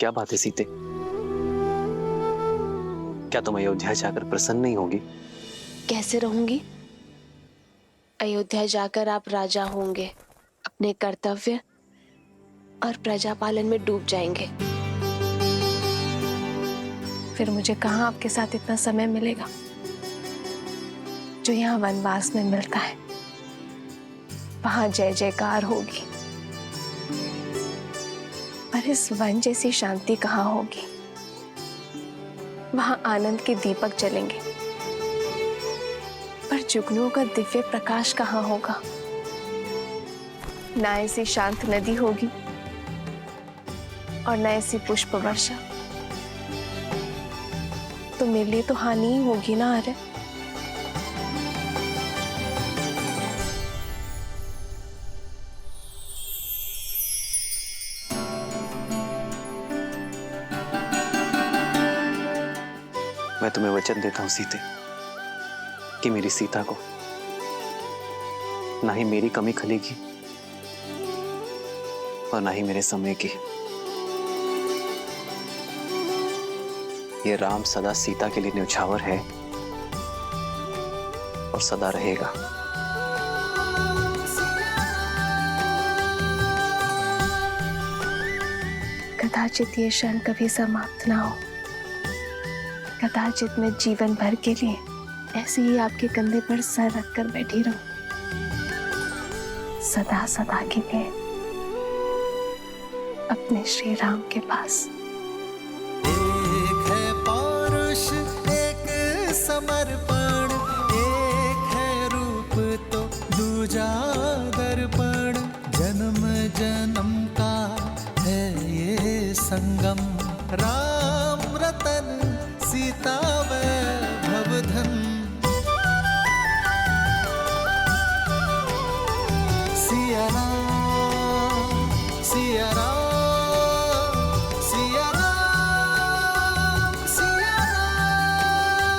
क्या बात है सीते? क्या तुम अयोध्या जाकर प्रसन्न नहीं होगी? कैसे रहूंगी? अयोध्या जाकर आप राजा होंगे, अपने कर्तव्य और प्रजा पालन में डूब जाएंगे। फिर मुझे कहाँ आपके साथ इतना समय मिलेगा जो यहाँ वनवास में मिलता है। वहां जय जयकार होगी, पर इस वन जैसी शांति कहाँ होगी। वहां आनंद के दीपक जलेंगे, पर जुगनुओं का दिव्य प्रकाश कहाँ होगा। ना ऐसी शांत नदी होगी और न ऐसी पुष्प वर्षा। तो मेरे लिए तो हानि ही होगी ना। अरे मैं तुम्हें वचन देता हूं सीते कि मेरी सीता को ना ही मेरी कमी खलेगी और ना ही मेरे समय की। ये राम सदा सीता के लिए न्यौछावर है और सदा रहेगा। कदाचित ये क्षण कभी समाप्त ना हो। कदाचित मैं जीवन भर के लिए ऐसे ही आपके कंधे पर सर रखकर बैठी रहूं, सदा सदा के लिए अपने श्री राम के पास। एक है पौरुष, एक समर्पण, एक है रूप तो दूजा दर्पण। जन्म जन्म का है ये संगम, राम रतन सीता वैभव धन। सिया राम, सिया राम, सिया राम, सिया राम।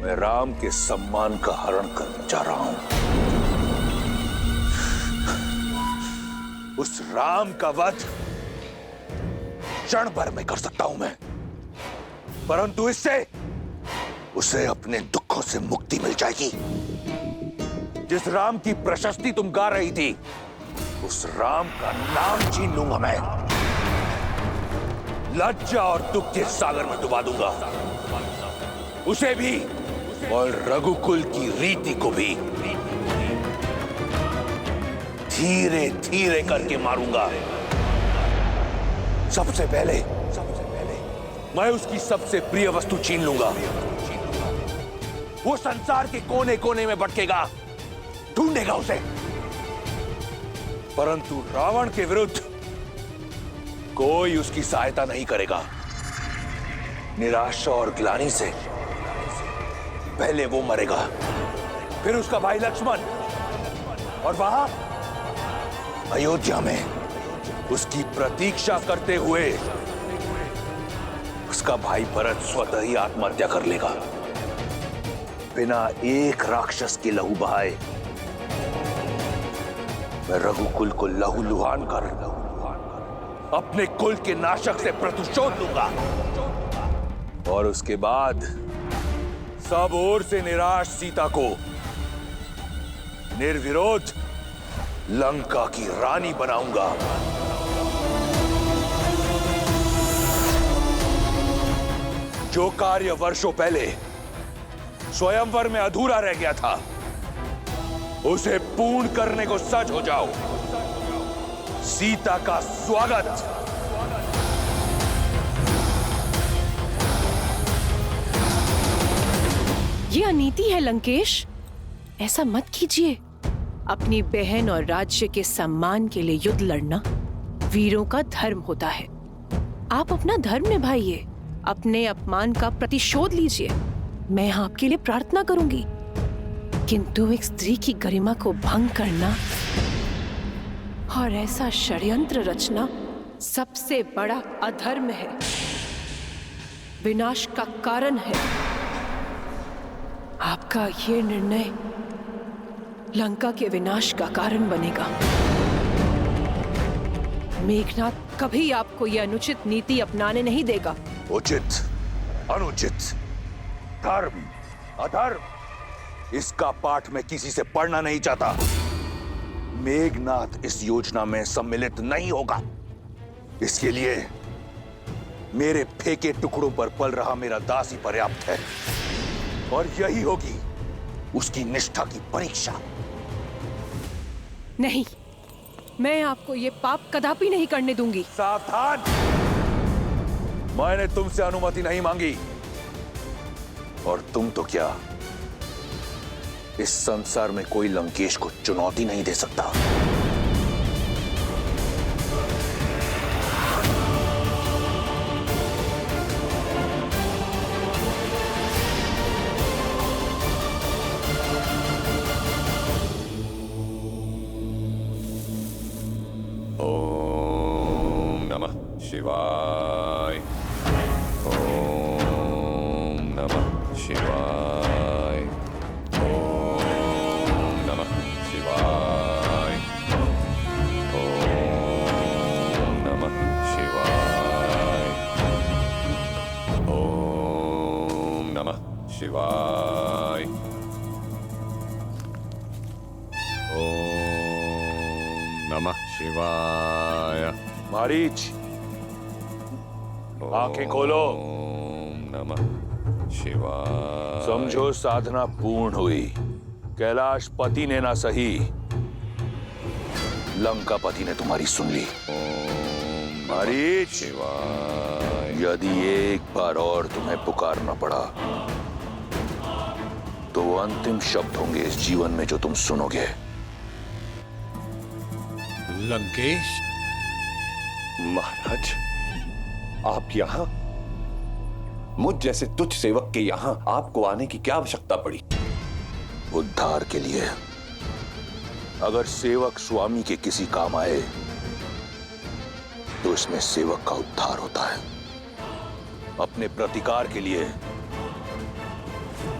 मैं राम के सम्मान का हरण करने जा रहा हूं। उस राम का वध क्षण भर में कर सकता हूं मैं, परंतु इससे उसे अपने दुखों से मुक्ति मिल जाएगी। जिस राम की प्रशस्ति तुम गा रही थी, उस राम का नाम छीन लूंगा मैं। लज्जा और दुख के सागर में डुबा दूंगा उसे भी और रघुकुल की रीति को भी। धीरे धीरे करके मारूंगा। सबसे पहले मैं उसकी सबसे प्रिय वस्तु छीन लूंगा। वो संसार के कोने कोने में भटकेगा, ढूंढेगा उसे, परंतु रावण के विरुद्ध कोई उसकी सहायता नहीं करेगा। निराशा और ग्लानि से पहले वो मरेगा, फिर उसका भाई लक्ष्मण, और वहां अयोध्या में उसकी प्रतीक्षा करते हुए उसका भाई भरत स्वतः ही आत्महत्या कर लेगा, बिना एक राक्षस के लहू बहाए। मैं रघुकुल को लहूलुहान कर अपने कुल के नाशक से प्रतिशोध लूंगा, और उसके बाद सब ओर से निराश सीता को निर्विरोध लंका की रानी बनाऊंगा। जो कार्य वर्षों पहले स्वयंवर में अधूरा रह गया था, उसे पूर्ण करने को सज हो जाओ। सीता का स्वागत। ये अनीति है लंकेश, ऐसा मत कीजिए। अपनी बहन और राज्य के सम्मान के लिए युद्ध लड़ना वीरों का धर्म होता है। आप अपना धर्म निभाइए, अपने अपमान का प्रतिशोध लीजिए। मैं आपके लिए प्रार्थना करूंगी, किंतु एक स्त्री की गरिमा को भंग करना और ऐसा षड्यंत्र रचना सबसे बड़ा अधर्म है, विनाश का कारण है। आपका ये निर्णय लंका के विनाश का कारण बनेगा। मेघनाथ कभी आपको यह अनुचित नीति अपनाने नहीं देगा। उचित, अनुचित, धर्म, अधर्म, इसका पाठ मैं किसी से पढ़ना नहीं चाहता। मेघनाथ इस योजना में सम्मिलित नहीं होगा। इसके लिए मेरे फेंके टुकड़ों पर पल रहा मेरा दास ही पर्याप्त है, और यही होगी उसकी निष्ठा की परीक्षा। नहीं, मैं आपको ये पाप कदापि नहीं करने दूंगी। सावधान! मैंने तुमसे अनुमति नहीं मांगी, और तुम तो क्या, इस संसार में कोई लंकेश को चुनौती नहीं दे सकता। ओम नमः शिवाय। ओम नमः शिवाय। ओम नमः शिवाय। ओम नमः शिवाय। ओम नमः शिवाय। ओम नमः शिवाय। मारीच, आंखें खोलो। ओम नमः शिवाय। समझो साधना पूर्ण हुई। कैलाश पति ने ना सही, लंका पति ने तुम्हारी सुन ली। ओम मारीच, शिवाय। यदि एक बार और तुम्हें पुकारना पड़ा तो वो अंतिम शब्द होंगे इस जीवन में जो तुम सुनोगे। लंकेश महाराज, आप यहाँ? मुझ जैसे तुच्छ सेवक के यहाँ आपको आने की क्या आवश्यकता पड़ी? उद्धार के लिए। अगर सेवक स्वामी के किसी काम आए तो इसमें सेवक का उद्धार होता है। अपने प्रतिकार के लिए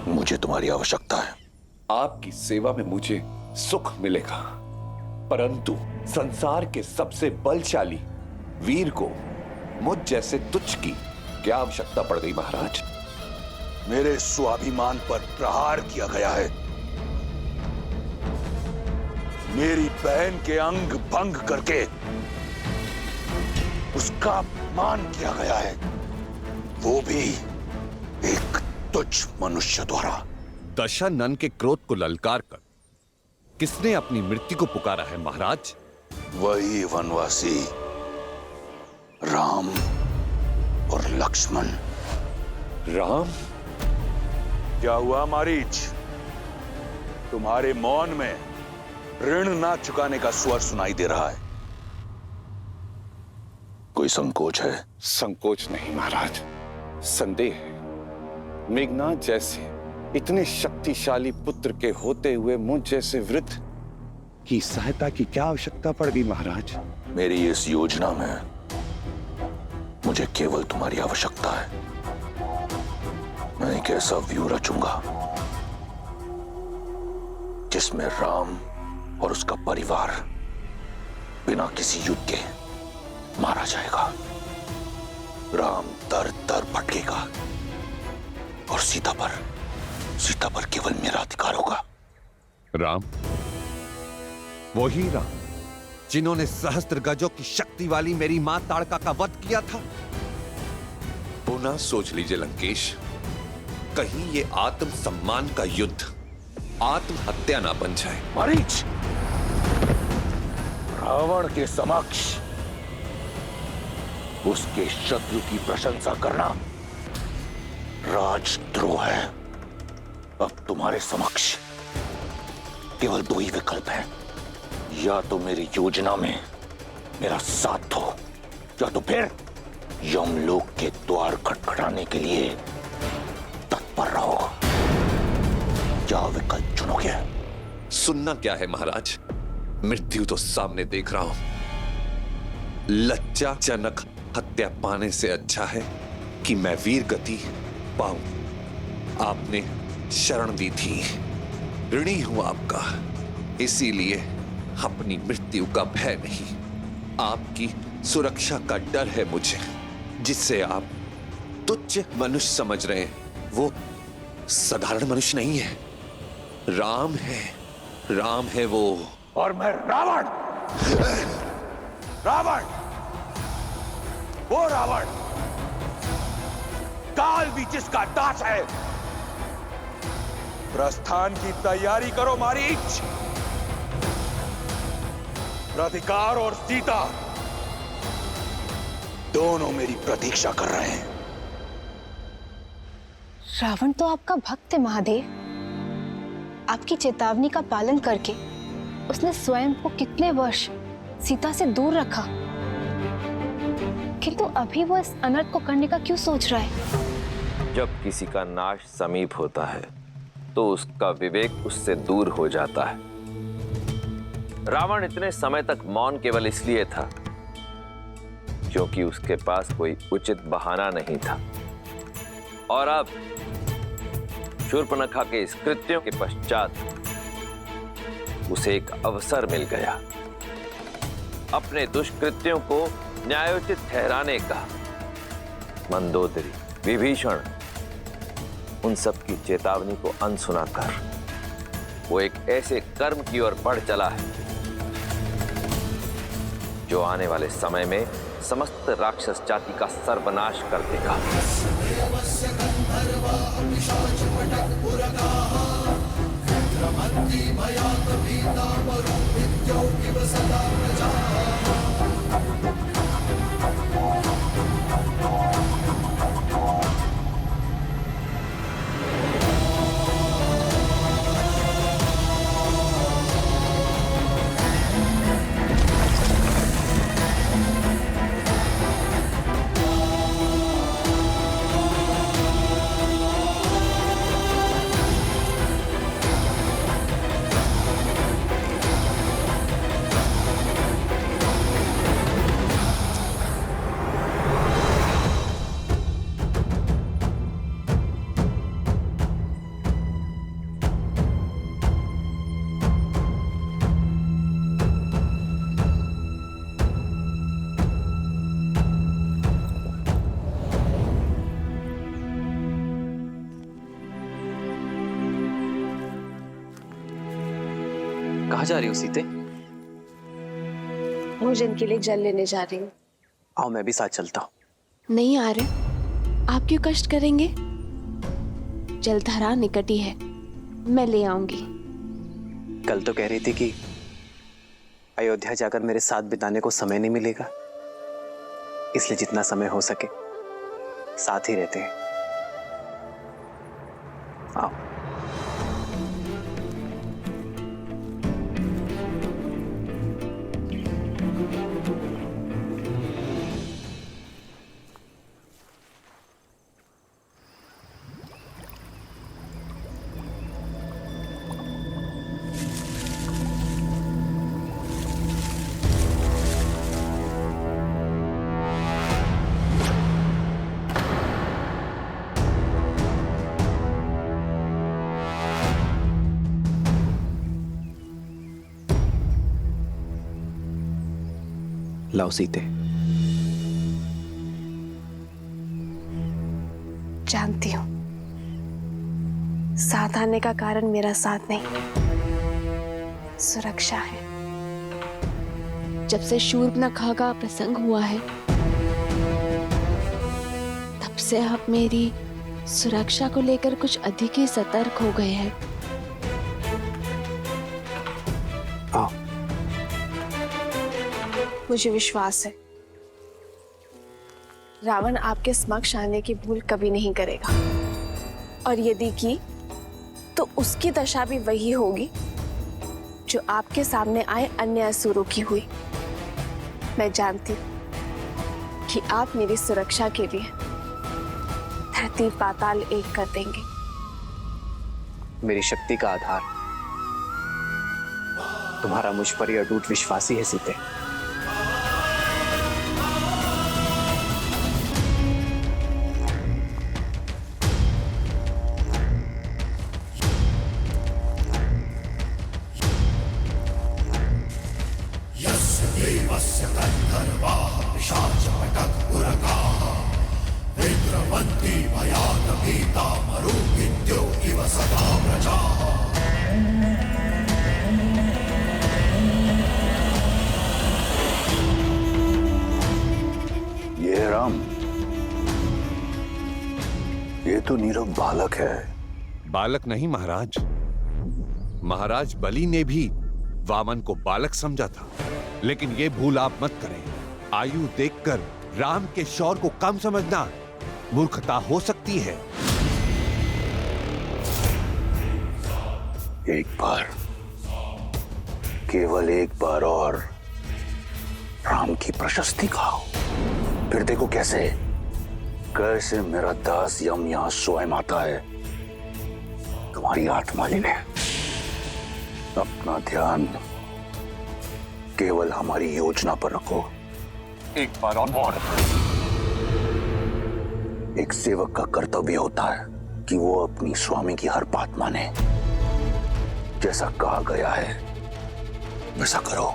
मुझे तुम्हारी आवश्यकता है। आपकी सेवा में मुझे सुख मिलेगा, परंतु संसार के सबसे बलशाली वीर को मुझ जैसे तुच्छ की क्या आवश्यकता पड़ गई महाराज? मेरे स्वाभिमान पर प्रहार किया गया है। मेरी बहन के अंग भंग करके उसका अपमान किया गया है, वो भी एक तुच्छ मनुष्य द्वारा। दशानन के क्रोध को ललकार कर किसने अपनी मृत्यु को पुकारा है महाराज? वही वनवासी राम और लक्ष्मण। राम? क्या हुआ मारीच? तुम्हारे मौन में ऋण ना चुकाने का स्वर सुनाई दे रहा है। कोई संकोच है? संकोच नहीं महाराज, संदेह है। मेघनाथ जैसे इतने शक्तिशाली पुत्र के होते हुए मुझ जैसे वृद्ध की सहायता की क्या आवश्यकता पड़ गई महाराज? मेरी इस योजना में मुझे केवल तुम्हारी आवश्यकता है। मैं एक ऐसा व्यू रचूंगा जिसमें राम और उसका परिवार बिना किसी युद्ध के मारा जाएगा। राम दर दर भटकेगा और सीता पर केवल मेरा अधिकार होगा। राम? वही राम जिन्होंने सहस्त्र गजों की शक्ति वाली मेरी मां ताड़का का वध किया था? पुनः सोच लीजिए लंकेश, कहीं ये आत्म सम्मान का युद्ध आत्महत्या ना बन जाए। मारीच, रावण के समक्ष उसके शत्रु की प्रशंसा करना राजद्रोह है। अब तुम्हारे समक्ष केवल दो ही विकल्प हैं। या तो मेरी योजना में मेरा साथ दो, या तो फिर यमलोक के द्वार खटखटाने के लिए तत्पर रहो। क्या विकल्प चुनोगे? सुनना क्या है महाराज, मृत्यु तो सामने देख रहा हूं। लज्जाजनक हत्या पाने से अच्छा है कि मैं वीर गति पाऊं। आपने शरण दी थी, ऋणी हूं आपका, इसीलिए अपनी मृत्यु का भय नहीं, आपकी सुरक्षा का डर है मुझे, जिससे आप तुच्छ मनुष्य समझ रहे हैं। वो साधारण मनुष्य नहीं है, राम है, राम है वो। और मैं रावण, रावण, वो रावण, काल भी जिसका दास है। प्रस्थान की तैयारी करो मारीच। राधिकार और सीता दोनों मेरी प्रतीक्षा कर रहे हैं। रावण तो आपका भक्त है महादेव। आपकी चेतावनी का पालन करके उसने स्वयं को कितने वर्ष सीता से दूर रखा, किंतु अभी वो इस अनर्थ को करने का क्यों सोच रहा है? जब किसी का नाश समीप होता है तो उसका विवेक उससे दूर हो जाता है। रावण इतने समय तक मौन केवल इसलिए था क्योंकि उसके पास कोई उचित बहाना नहीं था, और अब शूर्पणखा के इस कृत्यों के पश्चात उसे एक अवसर मिल गया अपने दुष्कृत्यों को न्यायोचित ठहराने का। मंदोदरी, विभीषण, उन सब की चेतावनी को अनसुना कर वो एक ऐसे कर्म की ओर बढ़ चला है जो आने वाले समय में समस्त राक्षस जाति का सर्वनाश कर देगा। कहाँ जा रही हो सीते? भोजन के लिए जल लेने जा रही हूँ। आओ मैं भी साथ चलता हूँ। नहीं आ रहे, आप क्यों कष्ट करेंगे? जलधारा निकट ही है, मैं ले आऊंगी। कल तो कह रही थी कि अयोध्या जाकर मेरे साथ बिताने को समय नहीं मिलेगा, इसलिए जितना समय हो सके साथ ही रहते हैं। आओ। लाओ सीते। जानती हूँ साथ आने का कारण मेरा साथ नहीं, सुरक्षा है। जब से शूर्पणखा का प्रसंग हुआ है तब से आप मेरी सुरक्षा को लेकर कुछ अधिक ही सतर्क हो गए हैं। आओ। मुझे विश्वास है रावण आपके समक्ष आने की भूल कभी नहीं करेगा, और यदि की तो उसकी दशा भी वही होगी जो आपके सामने आए अन्य असुरों की हुई। मैं जानती हूं कि आप मेरी सुरक्षा के लिए धरती पाताल एक कर देंगे। मेरी शक्ति का आधार तुम्हारा मुझ पर यह अटूट विश्वास ही है सीते। ये राम, ये तो नीरव बालक है। बालक नहीं महाराज, महाराज बलि ने भी वामन को बालक समझा था। लेकिन ये भूल आप मत करें, आयु देखकर राम के शौर्य को कम समझना मूर्खता हो सकती है। एक बार, केवल एक बार और राम की प्रशस्ति खाओ, फिर देखो कैसे कैसे मेरा दास यम यहां स्वयं आता है। तुम्हारी आत्मा लेने अपना ध्यान केवल हमारी योजना पर रखो। एक बार और। एक सेवक का कर्तव्य होता है कि वो अपनी स्वामी की हर बात माने। जैसा कहा गया है वैसा करो।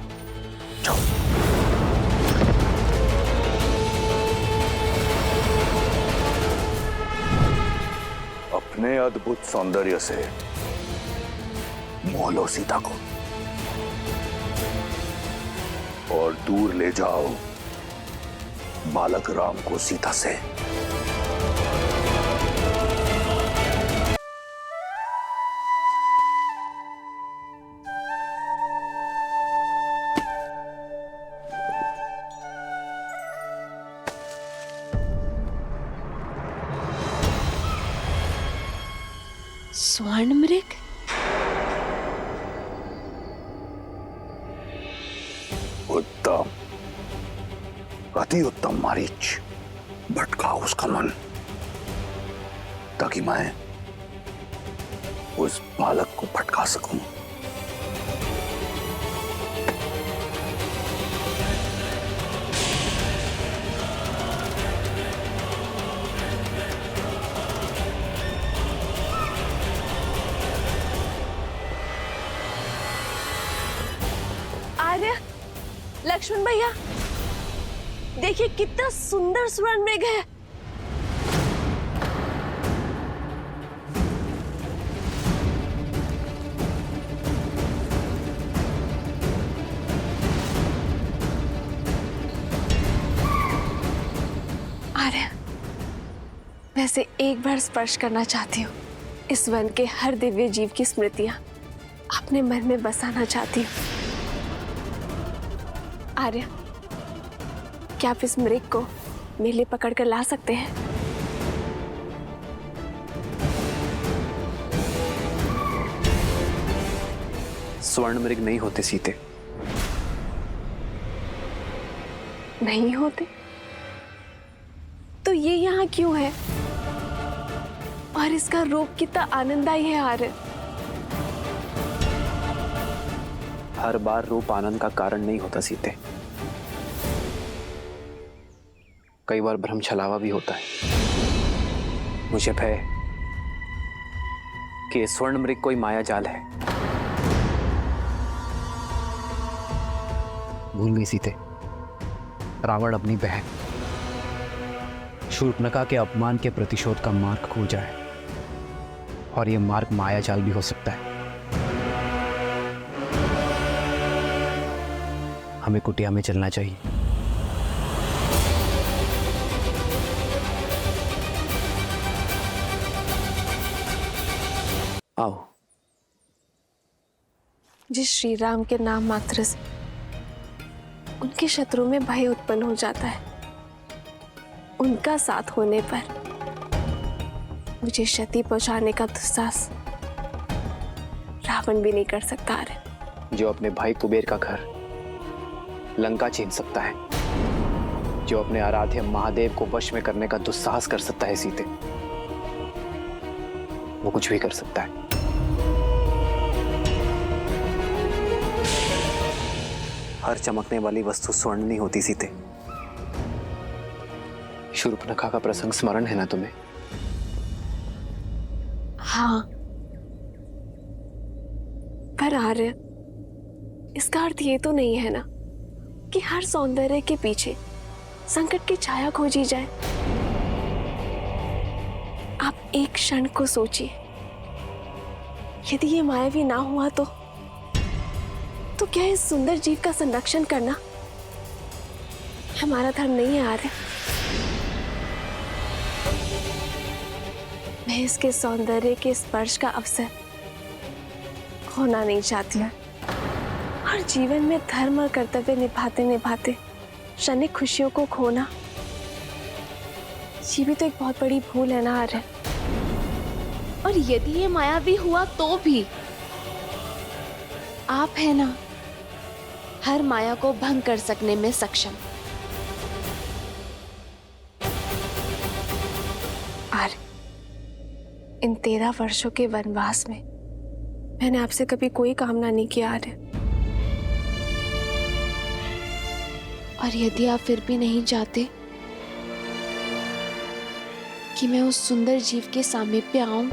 जाओ। अपने अद्भुत सौंदर्य से मोह लो सीता को और दूर ले जाओ बालक राम को सीता से। स्वर्ण मृग? उत्तम, अति उत्तम मारीच। भटकाओ उसका मन ताकि मैं उस बालक को भटका सकूं। आर्य, लक्ष्मण भैया, देखिए कितना सुंदर स्वर्ण मृग है। आर्य, वैसे एक बार स्पर्श करना चाहती हूँ। इस वन के हर दिव्य जीव की स्मृतियां अपने मन में बसाना चाहती हूँ। आर्य, क्या आप इस मृग को मेरे लिए पकड़ कर ला सकते हैं? स्वर्ण मृग नहीं होते सीते। नहीं होते? तो ये यहाँ क्यों है? और इसका रूप कितना आनंददायी है आर्य। हर बार रूप आनंद का कारण नहीं होता सीते, कई बार भ्रम छलावा भी होता है। मुझे भय कि ये स्वर्ण मृग कोई माया जाल है। भूल गई सीते, रावण अपनी बहन शूर्पणखा के अपमान के प्रतिशोध का मार्ग खोजा है, और यह मार्ग माया जाल भी हो सकता है। हमें कुटिया में चलना चाहिए। आओ। जिस श्री राम के नाम मात्र से उनके शत्रु में भय उत्पन्न हो जाता है, उनका साथ होने पर मुझे क्षति पहुंचाने का दुस्साहस रावण भी नहीं कर सकता है। जो अपने भाई कुबेर का घर लंका छीन सकता है, जो अपने आराध्य महादेव को वश में करने का दुस्साहस कर सकता है सीते, वो कुछ भी कर सकता है। हर चमकने वाली वस्तु स्वर्ण नहीं होती सीते। शूर्पणखा का प्रसंग स्मरण है ना तुम्हें? हाँ, पर आर्य, इसका अर्थ ये तो नहीं है ना कि हर सौंदर्य के पीछे संकट की छाया खोजी जाए। आप एक क्षण को सोचिए, यदि ये मायावी ना हुआ तो क्या इस सुंदर जीव का संरक्षण करना हमारा धर्म नहीं है आर्य? मैं इसके सौंदर्य के स्पर्श का अवसर खोना नहीं चाहती हूँ, और जीवन में धर्म और कर्तव्य निभाते निभाते क्षणिक खुशियों को खोना, ये भी तो एक बहुत बड़ी भूल है ना आर्य। और यदि ये मायावी हुआ तो भी आप है ना हर माया को भंग कर सकने में सक्षम। आर्य, इन 13 वर्षों के वनवास में मैंने आपसे कभी कोई कामना नहीं की आर्य। और यदि आप फिर भी नहीं चाहते कि मैं उस सुंदर जीव के सामीप्य आऊं,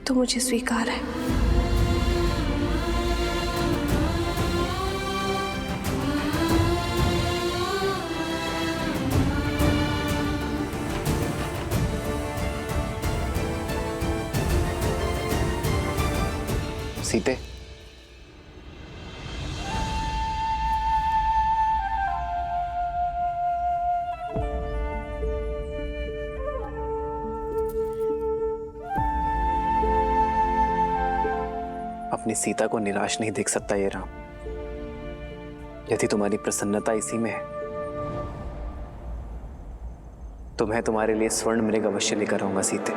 तो मुझे स्वीकार है। सीते, अपनी सीता को निराश नहीं देख सकता ये राम। यदि तुम्हारी प्रसन्नता इसी में है तो मैं तुम्हारे लिए स्वर्ण मृग अवश्य लेकर आऊंगा सीते।